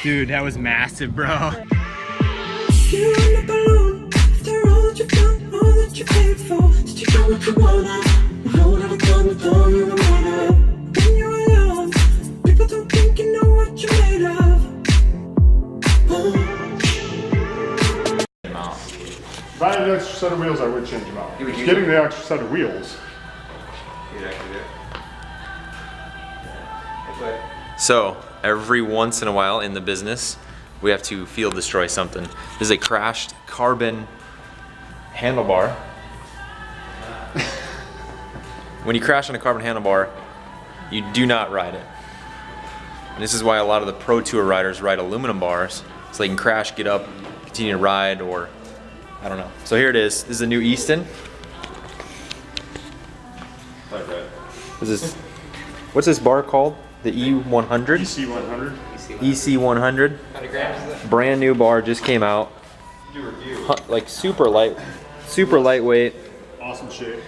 Dude, that was massive, bro. You in a balloon, after all that you've done, all that you paid for. Did you know what you wanted? You know what I've done with all you were made of. When you were young, people don't think you know what you're made of. If I had an extra set of wheels, I would change them out. Getting the extra set of wheels. So, every once in a while in the business, we have to field destroy something. This is a crashed carbon handlebar. When you crash on a carbon handlebar, you do not ride it. And this is why a lot of the Pro Tour riders ride aluminum bars, so they can crash, get up, continue to ride, or I don't know. So here it is. This is a new Easton. What's this bar called? The E100? EC100. EC100. Brand new bar, just came out. Like super lightweight. Awesome shape.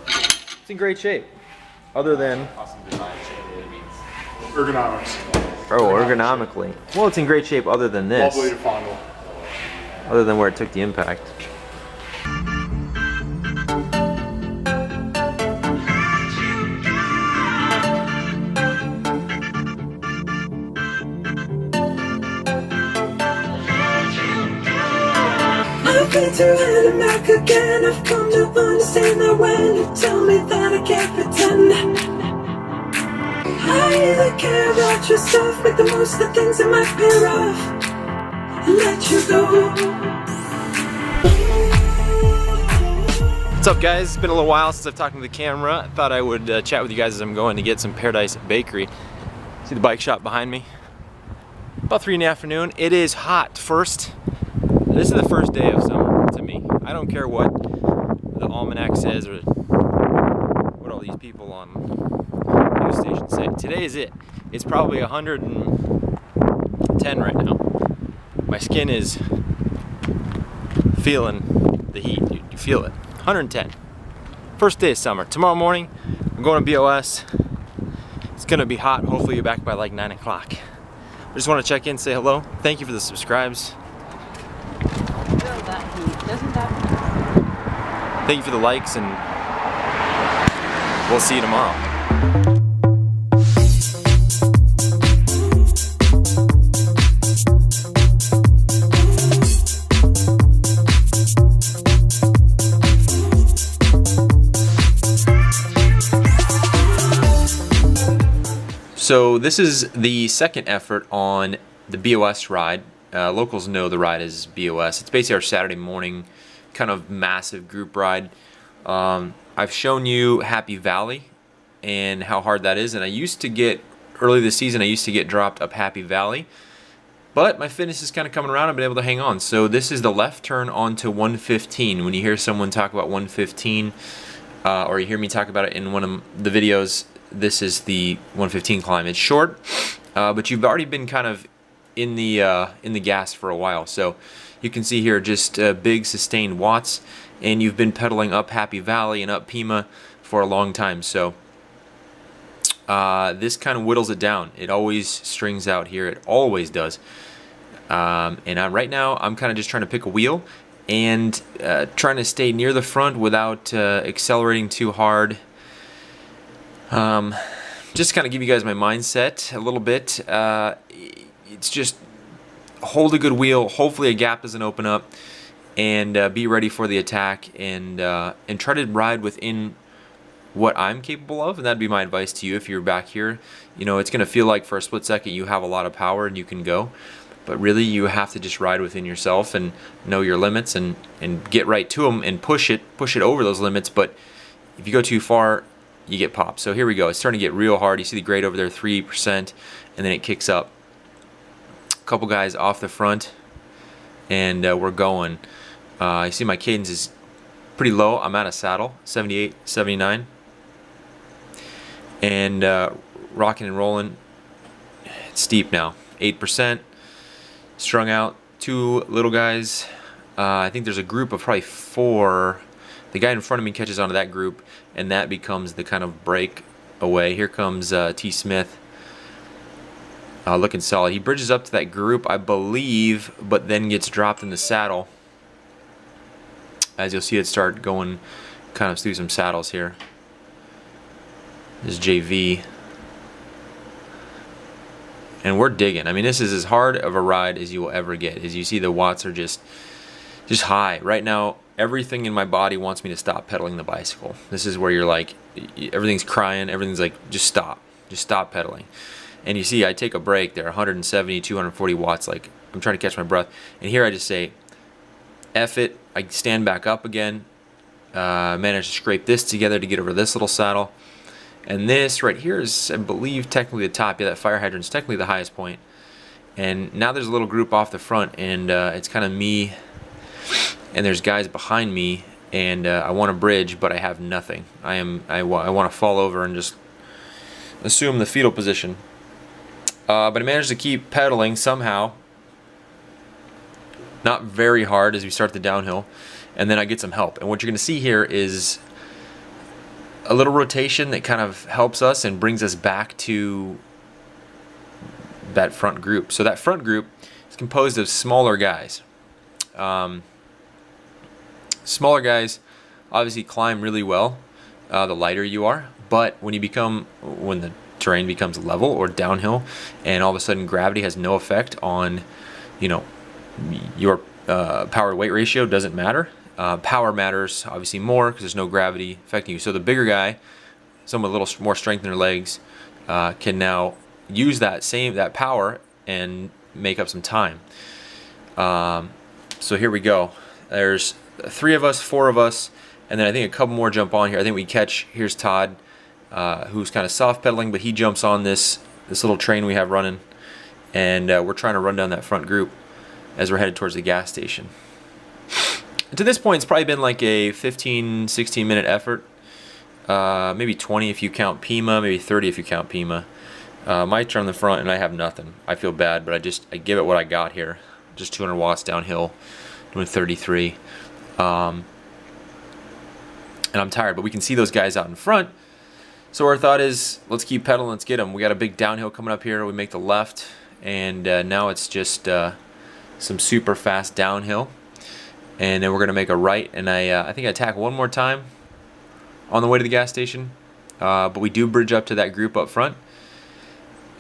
It's in great shape. Other than Ergonomics. oh, ergonomically. Well, it's in great shape other than this. Lovely to fondle. Other than where it took the impact. I've been to hell and back again. I've come to understand that when you tell me that I can't pretend, I either care about your stuff, make the most of things that might be rough, and let you go. What's up, guys? It's been a little while since I've talked to the camera. I thought I would chat with you guys as I'm going to get some Paradise Bakery. See the bike shop behind me? About 3 in the afternoon. It is hot. This is the first day of summer to me. I don't care what the almanac says or what all these people on news stations say. Today is it. It's probably 110 right now. My skin is feeling the heat. You feel it. 110. First day of summer. Tomorrow morning, I'm going to BOS. It's gonna be hot. Hopefully you're back by like 9 o'clock. I just want to check in, say hello. Thank you for the subscribes. Thank you for the likes, and we'll see you tomorrow. So this is the second effort on the BOS ride. Locals know the ride is BOS. It's basically our Saturday morning kind of massive group ride. I've shown you Happy Valley and how hard that is, and I used to get, early this season, I used to get dropped up Happy Valley, but my fitness is kind of coming around. I've been able to hang on. So this is the left turn onto 115. When you hear someone talk about 115, or you hear me talk about it in one of the videos, this is the 115 climb. It's short, but you've already been kind of in the gas for a while. So you can see here just big sustained watts, and you've been pedaling up Happy Valley and up Pima for a long time. So this kind of whittles it down. It always strings out here. It always does. And right now I'm kind of just trying to pick a wheel and trying to stay near the front without accelerating too hard. Just kind of give you guys my mindset a little bit. It's just hold a good wheel. Hopefully a gap doesn't open up, and be ready for the attack, and try to ride within what I'm capable of. And that'd be my advice to you if you're back here. You know, it's going to feel like for a split second you have a lot of power and you can go, but really you have to just ride within yourself and know your limits and get right to them and push it over those limits. But if you go too far, you get popped. So here we go. It's starting to get real hard. You see the grade over there, 3%, and then it kicks up. A couple guys off the front, and we're going. You see my cadence is pretty low. I'm out of saddle, 78, 79, and rocking and rolling. It's steep now, 8%. Strung out. 2 little guys. I think there's a group of probably 4. The guy in front of me catches onto that group, and that becomes the kind of break away. Here comes T. Smith. looking solid. He bridges up to that group, I believe, but then gets dropped in the saddle. As you'll see it start going kind of through some saddles here. This is JV. And we're digging. I mean, this is as hard of a ride as you will ever get. As you see, the watts are just high. Right now, everything in my body wants me to stop pedaling the bicycle. This is where you're like, everything's crying, everything's like, just stop pedaling. And you see, I take a break there, 170, 240 watts, like, I'm trying to catch my breath. And here I just say, F it, I stand back up again, manage to scrape this together to get over this little saddle. And this right here is, I believe, technically the top. Yeah, that fire hydrant's technically the highest point. And now there's a little group off the front, and it's kind of me, and there's guys behind me, and I want to bridge, but I have nothing. I want to fall over and just assume the fetal position. But I managed to keep pedaling somehow. Not very hard as we start the downhill, and then I get some help. And what you're going to see here is a little rotation that kind of helps us and brings us back to that front group. So that front group is composed of smaller guys. Smaller guys obviously climb really well the lighter you are, but when the terrain becomes level or downhill and all of a sudden gravity has no effect on, you know, your power to weight ratio, doesn't matter. Power matters obviously more because there's no gravity affecting you. So the bigger guy, someone with a little more strength in their legs, can now use that power and make up some time. So here we go. There's 3 of us, 4 of us, and then I think a couple more jump on here. I think we catch, here's Todd, who's kind of soft pedaling, but he jumps on this little train we have running, and we're trying to run down that front group as we're headed towards the gas station. To this point, it's probably been like a 15, 16 minute effort. Maybe 20 if you count Pima, maybe 30 if you count Pima. My turn on the front and I have nothing. I feel bad, but I give it what I got here. Just 200 watts downhill, doing 33. And I'm tired, but we can see those guys out in front. So our thought is, let's keep pedaling, let's get them. We got a big downhill coming up here. We make the left, and now it's just some super fast downhill. And then we're going to make a right, and I think I tack one more time on the way to the gas station. But we do bridge up to that group up front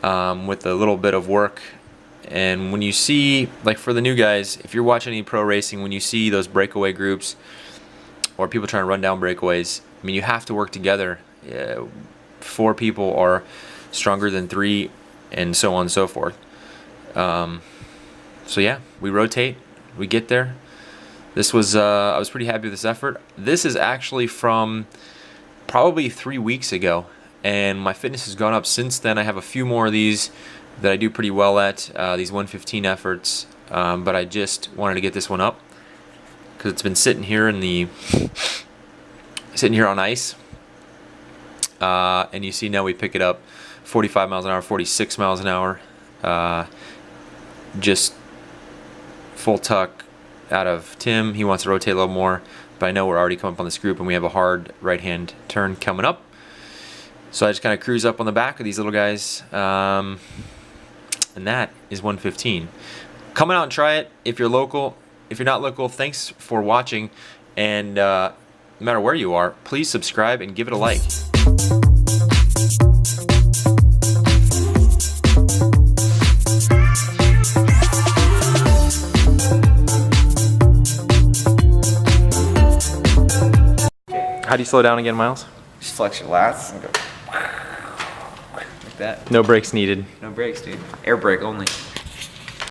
with a little bit of work. And when you see, like for the new guys, if you're watching any pro racing, when you see those breakaway groups or people trying to run down breakaways, I mean, you have to work together. 4 people are stronger than 3, and so on and so forth. So yeah, we rotate, we get there. This was, I was pretty happy with this effort. This is actually from probably 3 weeks ago, and my fitness has gone up since then. I have a few more of these that I do pretty well at, these 115 efforts, but I just wanted to get this one up because it's been sitting here on ice. And you see now we pick it up 45 miles an hour, 46 miles an hour, just full tuck out of Tim. He wants to rotate a little more, but I know we're already coming up on this group and we have a hard right hand turn coming up, so I just kind of cruise up on the back of these little guys, and that is 115. Come out and try it if you're local. If you're not local, thanks for watching, and no matter where you are, please subscribe and give it a like. How do you slow down again, Miles? Just flex your lats and go like that. No brakes needed. No brakes, dude. Air brake only.